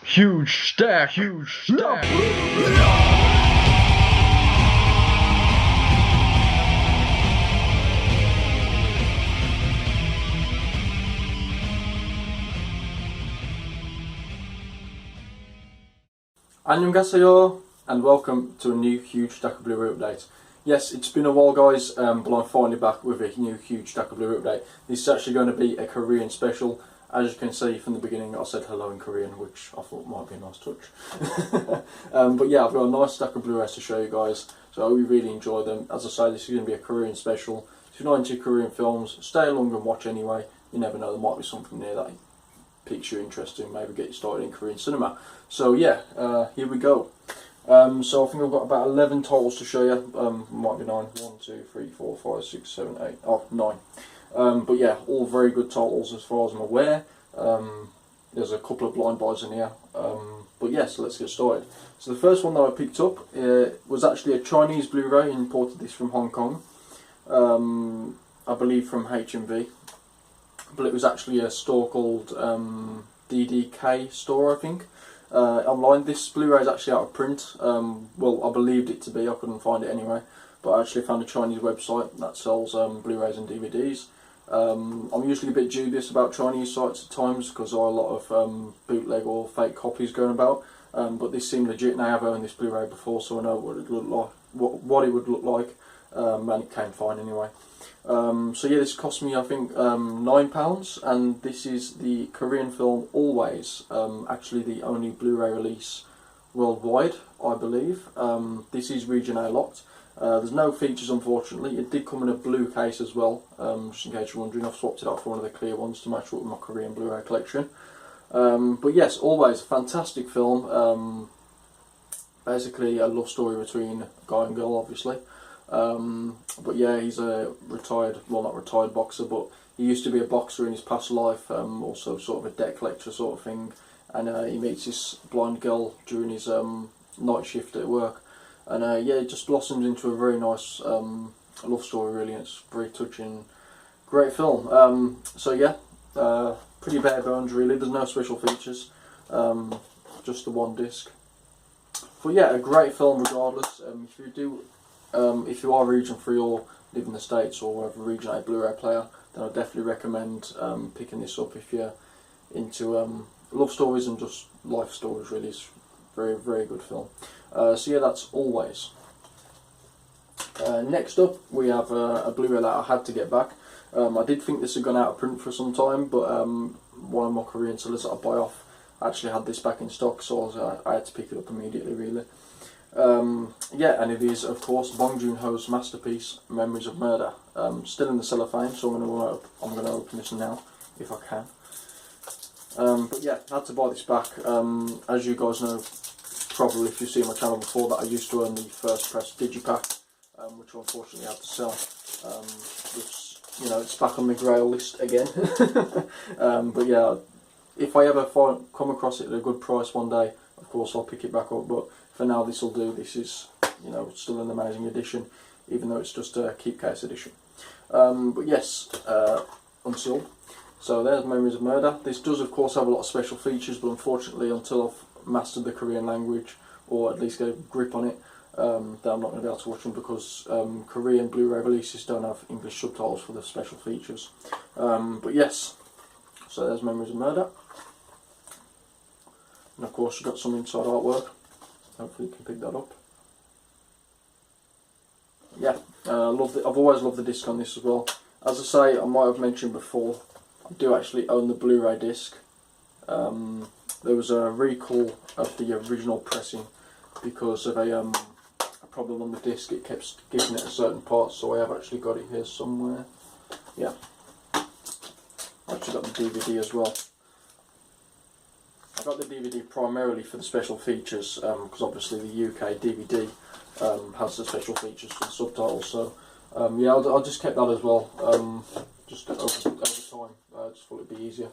Huge stack, huge stack. Annyeonghaseyo, and welcome to a new huge stack of Blu-ray update. Yes, it's been a while guys, but I'm finally back with a new huge stack of Blu-ray update. This is actually going to be a Korean special. As you can see from the beginning, I said hello in Korean, which I thought might be a nice touch. But yeah, I've got a nice stack of Blu-rays to show you guys, so I hope you really enjoy them. As I say, this is going to be a Korean special. If you're not into Korean films, stay along and watch anyway. You never know, there might be something there that piques your interest in, maybe get you started in Korean cinema. So yeah, here we go. So I think I've got about 11 titles to show you. Might be 9. 1, 2, 3, 4, 5, 6, 7, 8. Oh, 9. But yeah, all very good titles as far as I'm aware. There's a couple of blind buys in here. But yeah, so let's get started. So the first one that I picked up was actually a Chinese Blu-ray, imported this from Hong Kong. I believe from HMV. But it was actually a store called DDK store, I think. Online, this Blu-ray is actually out of print. Well, I believed it to be, I couldn't find it anyway. But I actually found a Chinese website that sells Blu-rays and DVDs. I'm usually a bit dubious about Chinese sites at times because there are a lot of bootleg or fake copies going about. But this seemed legit, and I have owned this Blu-ray before, so I know what it looked like, what it would look like, and it came fine anyway. So yeah, this cost me I think £9, and this is the Korean film Always, actually the only Blu-ray release worldwide, I believe. This is region A locked. There's no features unfortunately. It did come in a blue case as well, just in case you're wondering. I've swapped it out for one of the clear ones to match up with my Korean Blu-ray collection. But yes, Always, fantastic film. Basically a love story between a guy and girl, obviously. But yeah, he's a retired, well not retired boxer, but he used to be a boxer in his past life, also sort of a debt collector sort of thing, and he meets this blind girl during his night shift at work, and yeah, it just blossoms into a very nice love story really, and it's very touching, great film. So yeah, pretty bare bones really, there's no special features, just the one disc. But yeah, a great film regardless. If you are region 3 or live in the States or whatever region A Blu-ray player, then I definitely recommend picking this up if you're into love stories and just life stories really. It's a very, very good film. So yeah, that's Always. Next up we have a Blu-ray that I had to get back. I did think this had gone out of print for some time, but one of my Korean sellers that I buy off actually had this back in stock, so I had to pick it up immediately really. Yeah, and it is of course Bong Joon-ho's masterpiece, Memories of Murder. Still in the cellophane, so I'm going to open this now if I can. But yeah, I had to buy this back. As you guys know, probably if you've seen my channel before, that I used to own the first press digipack, which I unfortunately had to sell. Which, you know, it's back on the grail list again. But yeah, if I ever come across it at a good price one day, of course I'll pick it back up. But for now, this will do. This is, you know, still an amazing edition, even though it's just a keep case edition. But yes, unsealed. So there's Memories of Murder. This does, of course, have a lot of special features, but unfortunately, until I've mastered the Korean language, or at least get a grip on it, then I'm not going to be able to watch them because Korean Blu-ray releases don't have English subtitles for the special features. But yes, so there's Memories of Murder. And of course, you've got some inside artwork. Hopefully you can pick that up. Yeah, I've always loved the disc on this as well. As I say, I might have mentioned before, I do actually own the Blu-ray disc. There was a recall of the original pressing because of a problem on the disc. It kept giving it a certain part, so I have actually got it here somewhere. Yeah, I actually got the DVD as well. I got the DVD primarily for the special features, because obviously the UK DVD has the special features for the subtitles, so yeah, I just kept that as well, just over time, just thought it'd be easier.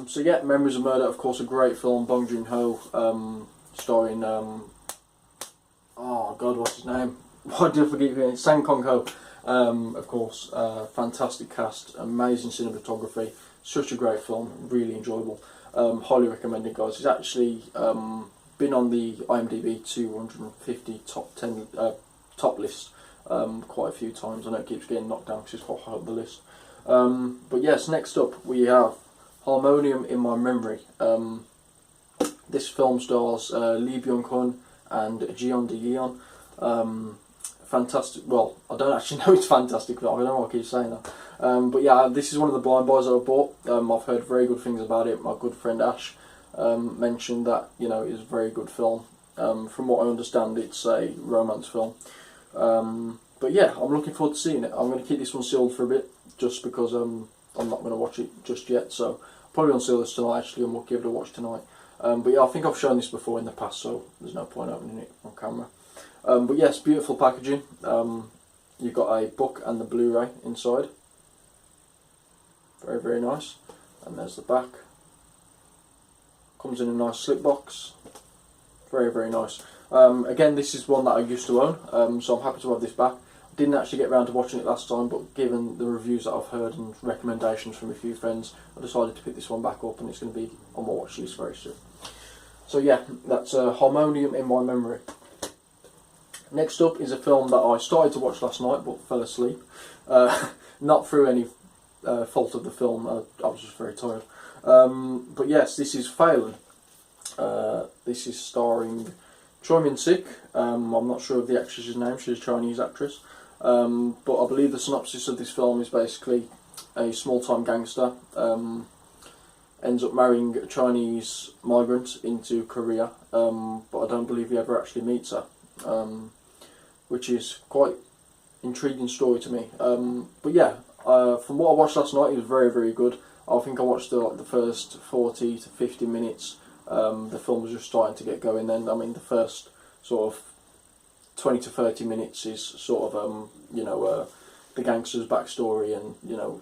So yeah, Memories of Murder, of course, a great film, Bong Joon-ho, starring, oh god, what's his name? Why did I forget his name? Sang Kong-ho, of course, fantastic cast, amazing cinematography, such a great film, really enjoyable. Highly recommended, guys. It's actually been on the IMDb 250 top list quite a few times. I know it keeps getting knocked down because it's quite high up the list. But yes, next up we have Harmonium in My Memory. This film stars Lee Byung-hun and Jeon De-yeon. Fantastic. Well, I don't actually know it's fantastic, but I don't know why I keep saying that. But yeah, this is one of the blind buys that I bought. I've heard very good things about it. My good friend Ash mentioned that, you know, it's a very good film. From what I understand, it's a romance film. But yeah, I'm looking forward to seeing it. I'm going to keep this one sealed for a bit, just because I'm not going to watch it just yet. So I'll probably unseal this tonight actually, and we'll give it a watch tonight. But yeah, I think I've shown this before in the past, so there's no point opening it on camera. But yes, beautiful packaging. You've got a book and the Blu-ray inside. Very, very nice. And there's the back. Comes in a nice slip box. Very, very nice. Again, this is one that I used to own, so I'm happy to have this back. I didn't actually get around to watching it last time, but given the reviews that I've heard and recommendations from a few friends, I decided to pick this one back up, and it's going to be on my watch list very soon. So yeah, that's Harmonium in My Memory. Next up is a film that I started to watch last night but fell asleep. Not through any fault of the film, I was just very tired. But yes, this is Phelan. This is starring Choi Min-sik. I'm not sure of the actress's name, she's a Chinese actress. But I believe the synopsis of this film is basically a small-time gangster ends up marrying a Chinese migrant into Korea, but I don't believe he ever actually meets her. Which is quite intriguing story to me. But yeah, from what I watched last night, it was very, very good. I think I watched the first 40 to 50 minutes. The film was just starting to get going then. I mean, the first sort of 20 to 30 minutes is sort of, you know, the gangster's backstory and, you know,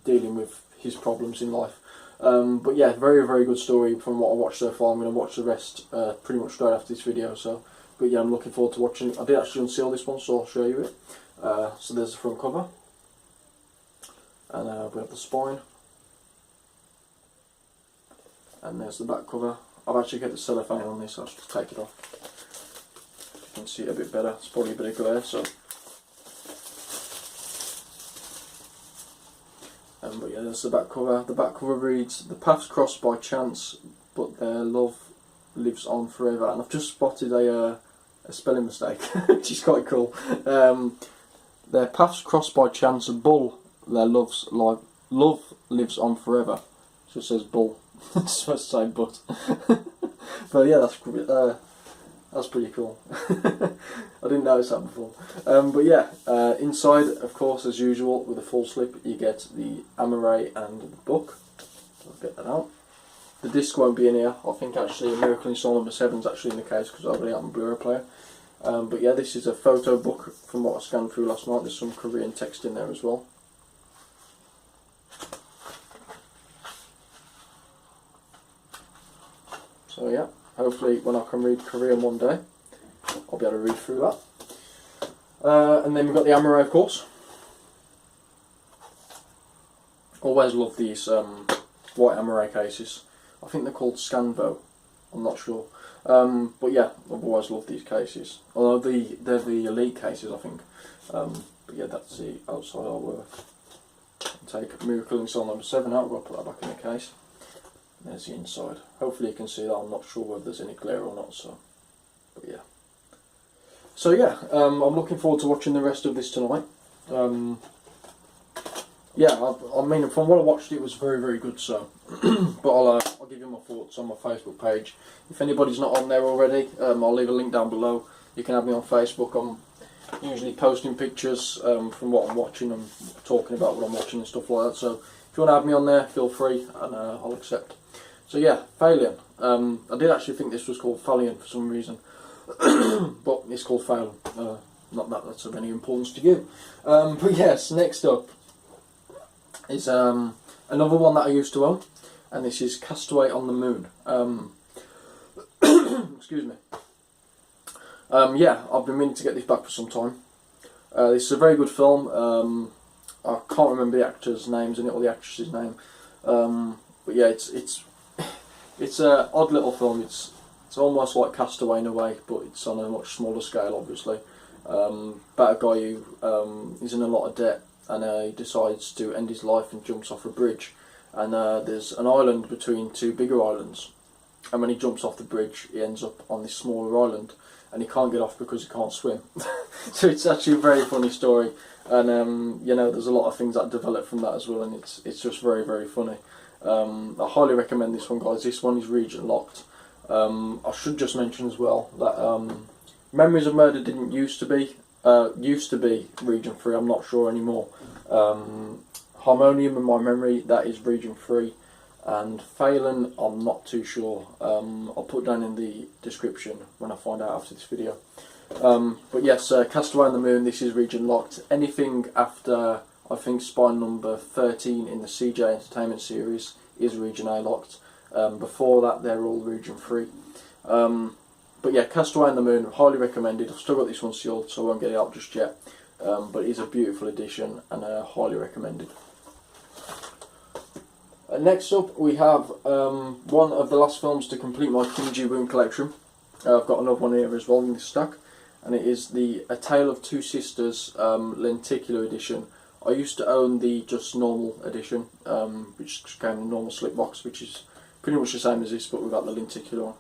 dealing with his problems in life. But yeah, very, very good story from what I watched so far. I'm going to watch the rest pretty much straight after this video. But yeah, I'm looking forward to watching it. I did actually unseal this one, so I'll show you it. So there's the front cover. And we have the spine. And there's the back cover. I've actually got the cellophane on this, so I'll just take it off. You can see it a bit better. It's probably a bit of glare, so. But yeah, there's the back cover. The back cover reads, "The paths crossed by chance, but their love lives on forever." And I've just spotted a spelling mistake, which is quite cool. Their paths crossed by chance, bull, their love lives on forever. So it says bull. It's supposed to say but. But yeah, that's pretty cool. I didn't notice that before. But yeah, inside, of course, as usual, with a full slip, you get the Amaray and the book. I'll get that out. The disc won't be in here. I think actually Miracle in Soul number 7 is actually in the case because I already have my Blu-ray player. But yeah, this is a photo book from what I scanned through last night. There's some Korean text in there as well. So yeah, hopefully when I can read Korean one day, I'll be able to read through that. And then we've got the Amaray, of course. Always love these white Amaray cases. I think they're called Scanvo. I'm not sure. But yeah, I've always loved these cases. Although they're the elite cases, I think. But yeah, that's the outside artwork. Take Miracle in Soul number 7 out. I'll put that back in the case. There's the inside. Hopefully you can see that. I'm not sure whether there's any glare or not. So, but yeah. So yeah, I'm looking forward to watching the rest of this tonight. Yeah, I mean, from what I watched, it was very, very good. So, but I'll give you my thoughts on my Facebook page. If anybody's not on there already, I'll leave a link down below. You can have me on Facebook. I'm usually posting pictures from what I'm watching and talking about what I'm watching and stuff like that. So, if you want to have me on there, feel free, and I'll accept. So yeah, Phelan. I did actually think this was called Phalion for some reason, but it's called Phelan. Not that that's of any importance to you. But yes, next up is another one that I used to own, and this is Castaway on the Moon. Excuse me. Yeah, I've been meaning to get this back for some time. This is a very good film. I can't remember the actors' names in it or the actress's name, but yeah, it's It's a odd little film. It's almost like Castaway in a way, but it's on a much smaller scale, obviously. About a guy who is in a lot of debt, and he decides to end his life and jumps off a bridge. And there's an island between two bigger islands, and when he jumps off the bridge, he ends up on this smaller island, and he can't get off because he can't swim. So it's actually a very funny story, and you know, there's a lot of things that develop from that as well, and it's just very, very funny. I highly recommend this one, guys. This one is region locked. I should just mention as well that Memories of Murder didn't used to be region 3. I'm not sure anymore. Harmonium in my memory, that is region 3. And Phelan, I'm not too sure. I'll put down in the description when I find out after this video. But yes, Castaway on the Moon, this is region locked. Anything after, I think, spine number 13 in the CJ Entertainment series is region A locked. Before that, they're all region 3. But yeah, Castaway on the Moon, highly recommended. I've still got this one sealed, so I won't get it out just yet. But it is a beautiful edition, and highly recommended. Next up, we have one of the last films to complete my Kim Ji-woon collection. I've got another one here as well in this stack, and it is the A Tale of Two Sisters lenticular edition. I used to own the just normal edition, which came in a normal slip box, which is pretty much the same as this, but we've got the lenticular one.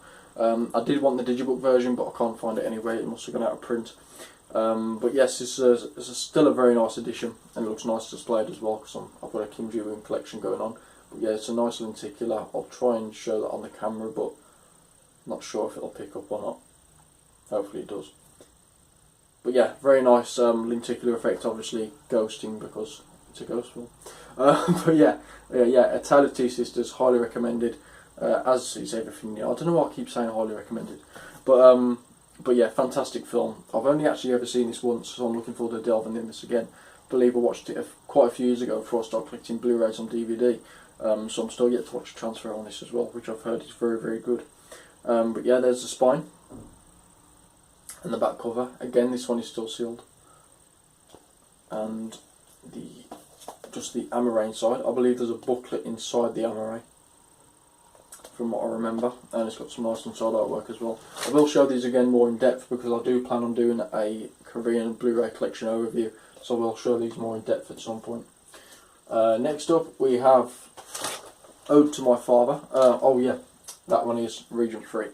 I did want the digibook version, but I can't find it anywhere. It must have gone out of print. But yes, this is still a very nice edition, and it looks nice displayed as well, because I've got a Kim Ji-woon collection going on. But yeah, it's a nice lenticular. I'll try and show that on the camera, but not sure if it'll pick up or not. Hopefully it does. But yeah, very nice lenticular effect, obviously ghosting because it's a ghost film. But yeah, A Tale of Two Sisters, highly recommended. As is everything. I don't know why I keep saying highly recommended, but yeah, fantastic film. I've only actually ever seen this once, so I'm looking forward to delving in this again. I believe I watched it quite a few years ago before I started collecting Blu-rays on DVD. So I'm still yet to watch a transfer on this as well, which I've heard is very, very good. But yeah, there's the spine and the back cover. Again, this one is still sealed, and just the Amaray inside. I believe there's a booklet inside the Amaray, from what I remember, and it's got some nice inside artwork as well. I will show these again more in depth because I do plan on doing a Korean Blu-ray collection overview, so I will show these more in depth at some point. Next up, we have Ode to My Father. Oh yeah, that one is region 3.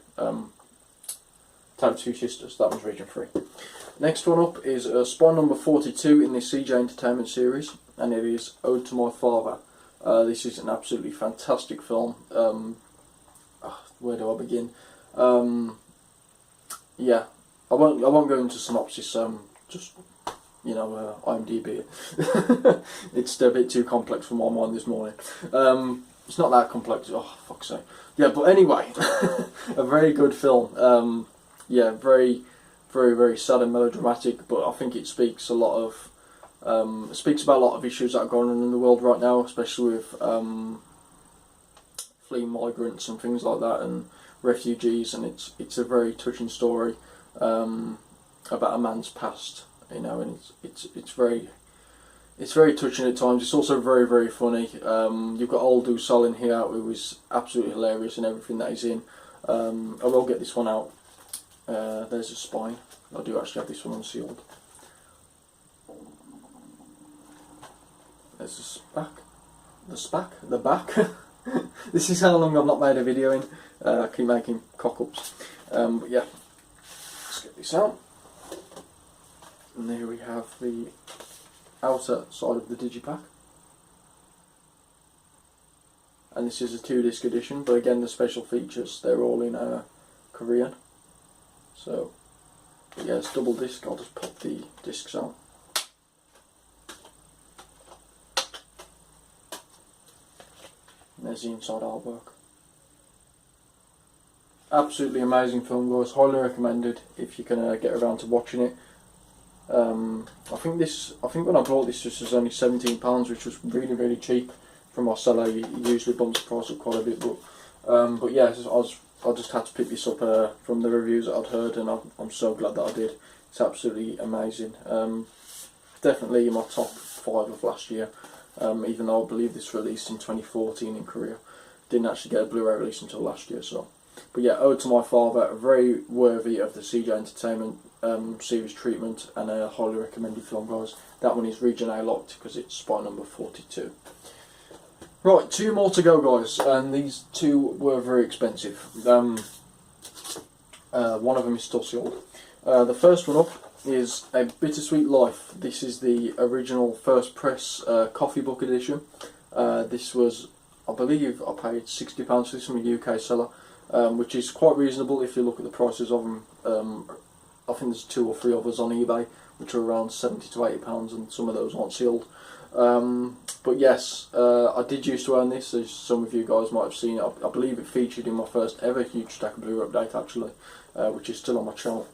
Tale of Two Sisters, that one's region 3. Next one up is spine number 42 in the CJ Entertainment series, and it is Ode to My Father. This is an absolutely fantastic film. Where do I begin? Yeah, I won't go into synopsis. Just, you know, IMDb it. It's a bit too complex for my mind this morning. It's not that complex. Oh, fuck's sake. Yeah, but anyway, a very good film. Yeah, very, very, very sad and melodramatic. But I think it speaks a lot of, speaks about a lot of issues that are going on in the world right now, especially with fleeing migrants and things like that, and refugees. And it's a very touching story about a man's past. You know, and it's very touching at times. It's also very, very funny. You've got old Usal in here, who is absolutely hilarious in everything that he's in. I will get this one out. There's a spine. I do actually have this one unsealed. There's the back. This is how long I've not made a video in. I keep making cock-ups. But yeah, let's get this out. And there we have the outer side of the digipack. And this is a 2-disc edition, but again the special features, they're all in Korean. So, but yeah, it's double disc. I'll just pop the discs out. And there's the inside artwork. Absolutely amazing film, guys. Highly recommended if you can get around to watching it. I think when I bought this was only £17, which was really, really cheap from our seller. He usually bumps the price up quite a bit, but yeah, I just had to pick this up from the reviews that I'd heard, and I'm so glad that I did. It's absolutely amazing. Definitely in my top 5 of last year, even though I believe this released in 2014 in Korea. didn't actually get a Blu-ray release until last year. So, but yeah, Ode to My Father, very worthy of the CJ Entertainment series treatment, and a highly recommended film, guys. That one is region A locked because it's spine number 42. Right, 2 more to go, guys, and these 2 were very expensive. One of them is still sealed. The first one up is A Bittersweet Life. This is the original first press coffee book edition. This was, I believe, I paid £60 for this from a UK seller, which is quite reasonable if you look at the prices of them. I think there's 2 or 3 others on eBay which are around £70 to £80, and some of those aren't sealed. But yes, I did used to own this, as some of you guys might have seen it. I believe it featured in my first ever Huge Stack of Blu-ray update, actually, which is still on my channel.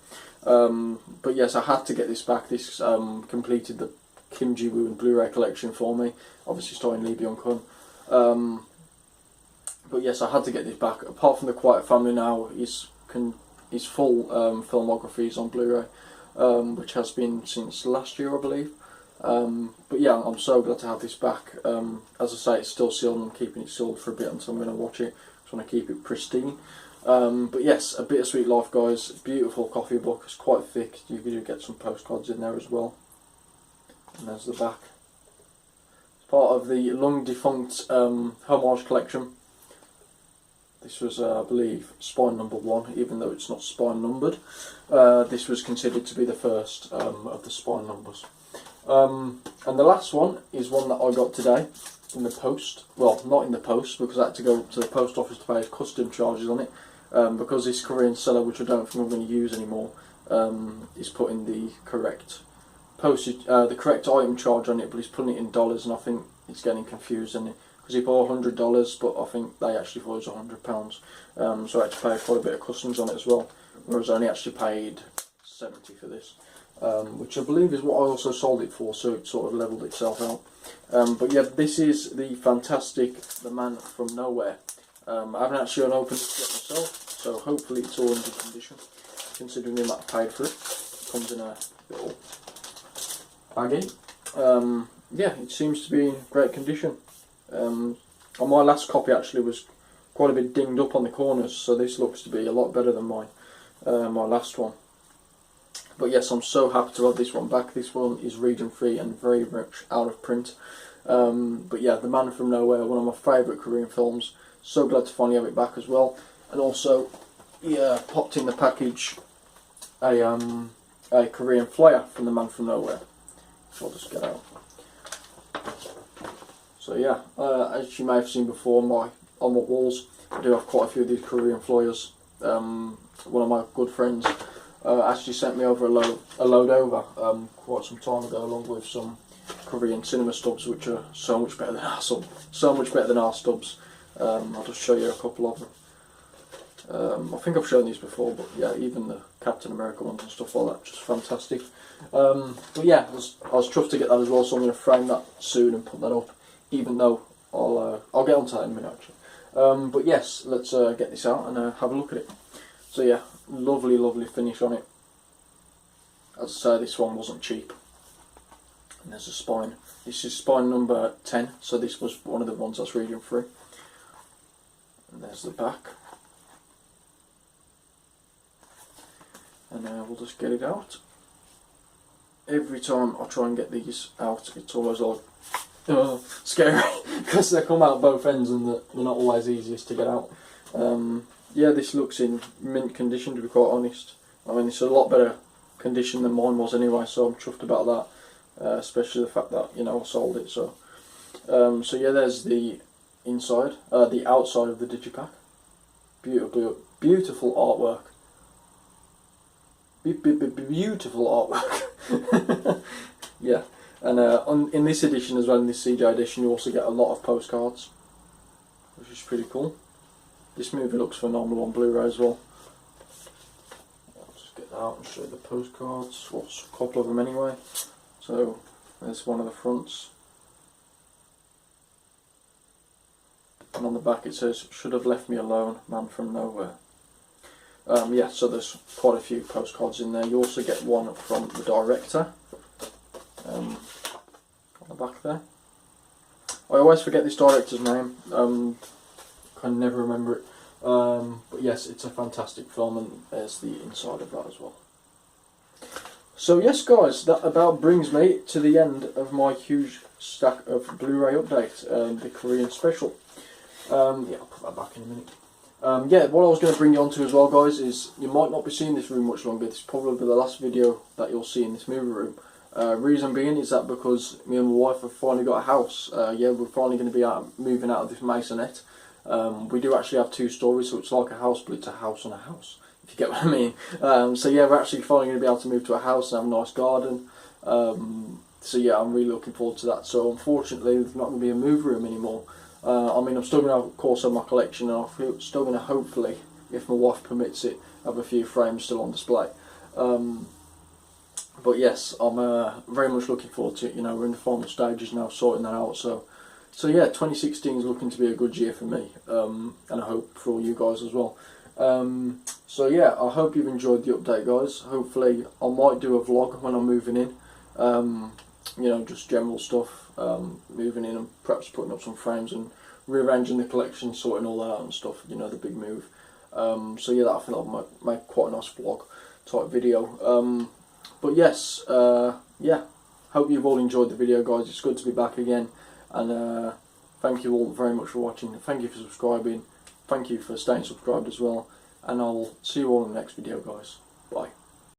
But yes, I had to get this back. This completed the Kim Ji-woo and Blu-ray collection for me, obviously starring Lee Byung-hun. But yes, I had to get this back. Apart from The Quiet Family now, his full filmography is on Blu-ray, which has been since last year, I believe. But yeah, I'm so glad to have this back. As I say, it's still sealed, and I'm keeping it sealed for a bit until I'm going to watch it. Just want to keep it pristine. But yes, A Bittersweet Life, guys. Beautiful coffee book. It's quite thick. You do get some postcards in there as well. And there's the back. It's part of the long defunct homage collection. This was, I believe, spine number 1, even though it's not spine numbered. This was considered to be the first of the spine numbers. And the last one is one that I got today in the post. Well, not in the post, because I had to go to the post office to pay custom charges on it. Because this Korean seller, which I don't think I'm going to use anymore, is putting the correct postage, the correct item charge on it, but he's putting it in dollars, and I think it's getting confused. And because he bought $100, but I think they actually thought it was £100. So I had to pay quite a bit of customs on it as well, whereas I only actually paid $70 for this. Which I believe is what I also sold it for, so it sort of levelled itself out. But yeah, this is the fantastic The Man From Nowhere. I haven't actually unopened it yet myself, so hopefully it's all in good condition, considering the amount I paid for it. It comes in a little baggie. Yeah, it seems to be in great condition. On my last copy actually was quite a bit dinged up on the corners, so this looks to be a lot better than my last one. But yes, I'm so happy to have this one back. This one is region free and very much out of print. But yeah, The Man From Nowhere, one of my favourite Korean films. So glad to finally have it back as well. And also, yeah, popped in the package a Korean flyer from The Man From Nowhere, which I'll just get out. So yeah, as you may have seen before, on my walls, I do have quite a few of these Korean flyers. One of my good friends actually sent me over a load over quite some time ago, along with some Korean cinema stubs, which are so much better than our stubs. I'll just show you a couple of them. I think I've shown these before, but yeah, even the Captain America ones and stuff like that, just fantastic. But yeah, I was chuffed to get that as well, so I'm going to frame that soon and put that up, even though I'll get onto that in a minute actually. But yes, let's get this out and have a look at it. So yeah, lovely, lovely finish on it. As I say, this one wasn't cheap. And there's a spine. This is spine number 10, so this was one of the ones that's region free. And there's the back. And we'll just get it out. Every time I try and get these out, it's always like scary, because they come out both ends and they're not always easiest to get out. Yeah, this looks in mint condition, to be quite honest. I mean, it's a lot better condition than mine was anyway, so I'm chuffed about that. Especially the fact that, you know, I sold it. So yeah, there's the inside, the outside of the digipack. Beautiful artwork. Beautiful artwork. Yeah, and in this edition as well, in this CJ edition, you also get a lot of postcards, which is pretty cool. This movie looks phenomenal on Blu-ray as well. I'll just get that out and show you the postcards. Well, a couple of them anyway. So there's one of the fronts. And on the back it says, "Should have left me alone, man from nowhere." Yeah, so there's quite a few postcards in there. You also get one from the director on the back there. I always forget this director's name, can never remember it. But yes, it's a fantastic film, and there's the inside of that as well. So yes guys, that about brings me to the end of my huge stack of Blu-ray update, the Korean special. Yeah, I'll put that back in a minute. Yeah, what I was going to bring you on to as well guys is, you might not be seeing this room much longer. This is probably the last video that you'll see in this movie room. Reason being is that because me and my wife have finally got a house. Yeah, we're finally going to be moving out of this maisonette. We do actually have 2 stories, so it's like a house, but it's a house on a house, if you get what I mean. So yeah, we're actually finally going to be able to move to a house and have a nice garden. So yeah, I'm really looking forward to that. So unfortunately, there's not going to be a movie room anymore. I mean, I'm still going to have, of course, have my collection, and I'm still going to hopefully, if my wife permits it, have a few frames still on display. But yes, I'm very much looking forward to it. You know, we're in the final stages now, sorting that out. So yeah, 2016 is looking to be a good year for me, and I hope for all you guys as well. So yeah, I hope you've enjoyed the update, guys. Hopefully, I might do a vlog when I'm moving in. You know, just general stuff, moving in and perhaps putting up some frames and rearranging the collection, sorting all that out and stuff. You know, the big move. So yeah, that I think I'll make quite a nice vlog type video. But yes, yeah, hope you've all enjoyed the video, guys. It's good to be back again, and thank you all very much for watching. Thank you for subscribing. Thank you for staying subscribed as well, and I'll see you all in the next video, guys. Bye.